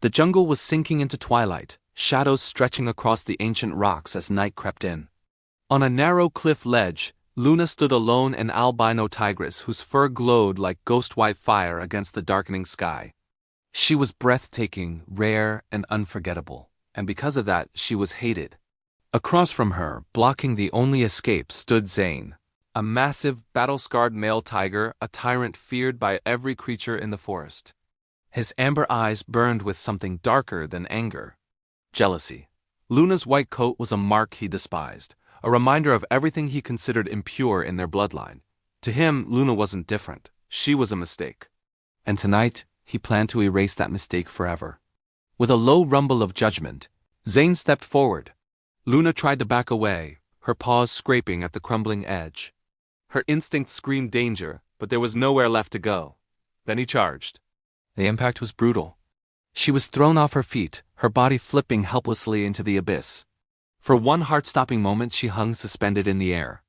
The jungle was sinking into twilight, shadows stretching across the ancient rocks as night crept in. On a narrow cliff ledge, Luna stood alone, an albino tigress whose fur glowed like ghost-white fire against the darkening sky. She was breathtaking, rare, and unforgettable, and because of that, she was hated. Across from her, blocking the only escape, stood Zane, a massive, battle-scarred male tiger, a tyrant feared by every creature in the forest. His amber eyes burned with something darker than anger: jealousy. Luna's white coat was a mark he despised, a reminder of everything he considered impure in their bloodline. To him, Luna wasn't different. She was a mistake. And tonight, he planned to erase that mistake forever. With a low rumble of judgment, Zane stepped forward. Luna tried to back away, her paws scraping at the crumbling edge. Her instinct screamed danger, but there was nowhere left to go. Then he charged. The impact was brutal. She was thrown off her feet, her body flipping helplessly into the abyss. For one heart-stopping moment she hung suspended in the air,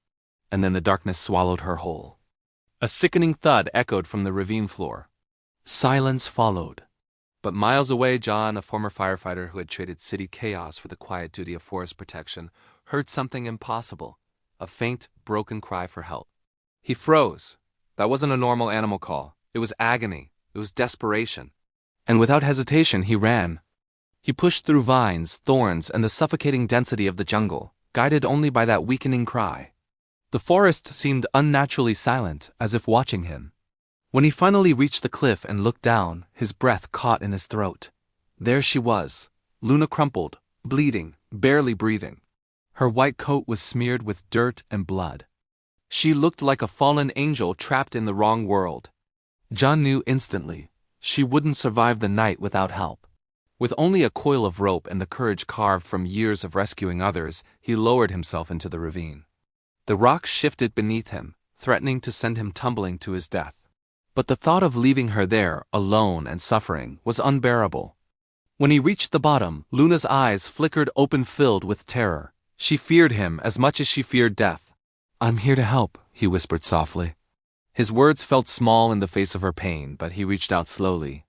and then the darkness swallowed her whole. A sickening thud echoed from the ravine floor. Silence followed. But miles away, John, a former firefighter who had traded city chaos for the quiet duty of forest protection, heard something impossible, a faint, broken cry for help. He froze. That wasn't a normal animal call. It was agony. It was desperation. And without hesitation, he ran. He pushed through vines, thorns, and the suffocating density of the jungle, guided only by that weakening cry. The forest seemed unnaturally silent, as if watching him. When he finally reached the cliff and looked down, his breath caught in his throat. There she was, Luna, crumpled, bleeding, barely breathing. Her white coat was smeared with dirt and blood. She looked like a fallen angel trapped in the wrong world. John knew instantly she wouldn't survive the night without help. With only a coil of rope and the courage carved from years of rescuing others, he lowered himself into the ravine. The rocks shifted beneath him, threatening to send him tumbling to his death. But the thought of leaving her there, alone and suffering, was unbearable. When he reached the bottom, Luna's eyes flickered open, filled with terror. She feared him as much as she feared death. "I'm here to help," he whispered softly. His words felt small in the face of her pain, but he reached out slowly,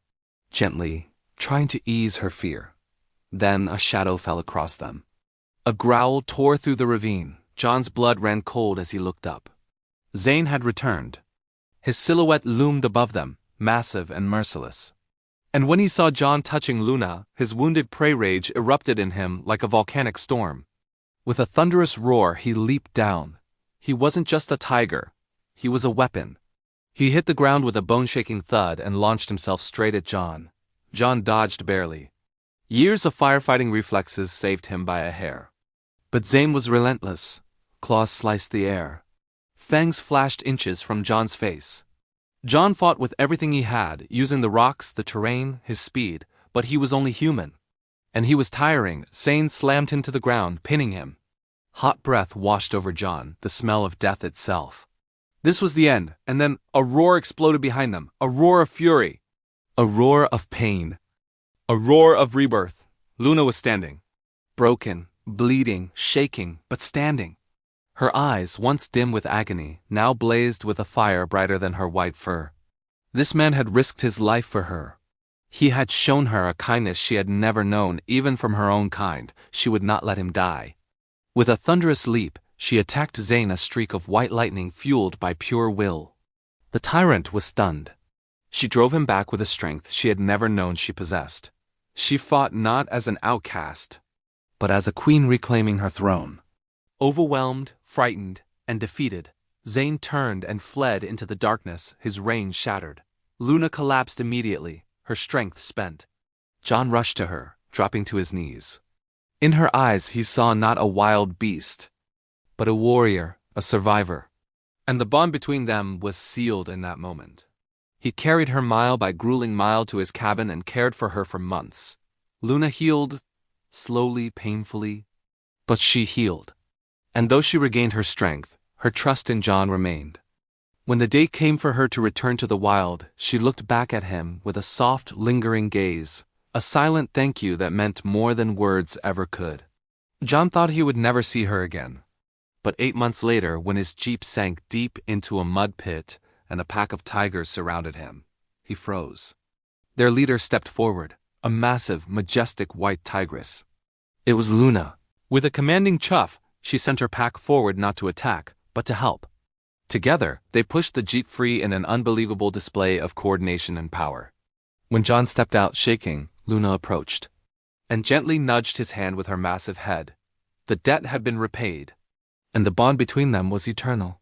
gently, trying to ease her fear. Then a shadow fell across them. A growl tore through the ravine. John's blood ran cold as he looked up. Zane had returned. His silhouette loomed above them, massive and merciless. And when he saw John touching Luna, his wounded prey rage erupted in him like a volcanic storm. With a thunderous roar, he leaped down. He wasn't just a tiger. He was a weapon. He hit the ground with a bone-shaking thud and launched himself straight at John. John dodged barely. Years of firefighting reflexes saved him by a hair. But Zane was relentless. Claws sliced the air. Fangs flashed inches from John's face. John fought with everything he had, using the rocks, the terrain, his speed, but he was only human. And he was tiring. Zane slammed him to the ground, pinning him. Hot breath washed over John, the smell of death itself. This was the end, and then a roar exploded behind them, a roar of fury. A roar of pain. A roar of rebirth. Luna was standing. Broken, bleeding, shaking, but standing. Her eyes, once dim with agony, now blazed with a fire brighter than her white fur. This man had risked his life for her. He had shown her a kindness she had never known, even from her own kind. She would not let him die. With a thunderous leap, she attacked Zane, a streak of white lightning fueled by pure will. The tyrant was stunned. She drove him back with a strength she had never known she possessed. She fought not as an outcast, but as a queen reclaiming her throne. Overwhelmed, frightened, and defeated, Zane turned and fled into the darkness, his reins shattered. Luna collapsed immediately, her strength spent. John rushed to her, dropping to his knees. In her eyes he saw not a wild beast, but a warrior, a survivor. And the bond between them was sealed in that moment. He carried her mile by grueling mile to his cabin and cared for her for months. Luna healed, slowly, painfully, but she healed. And though she regained her strength, her trust in John remained. When the day came for her to return to the wild, she looked back at him with a soft, lingering gaze, a silent thank you that meant more than words ever could. John thought he would never see her again. But 8 months later, when his jeep sank deep into a mud pit and a pack of tigers surrounded him, he froze. Their leader stepped forward, a massive, majestic white tigress. It was Luna. With a commanding chuff, she sent her pack forward not to attack, but to help. Together, they pushed the jeep free in an unbelievable display of coordination and power. When John stepped out shaking, Luna approached and gently nudged his hand with her massive head. The debt had been repaid, and the bond between them was eternal.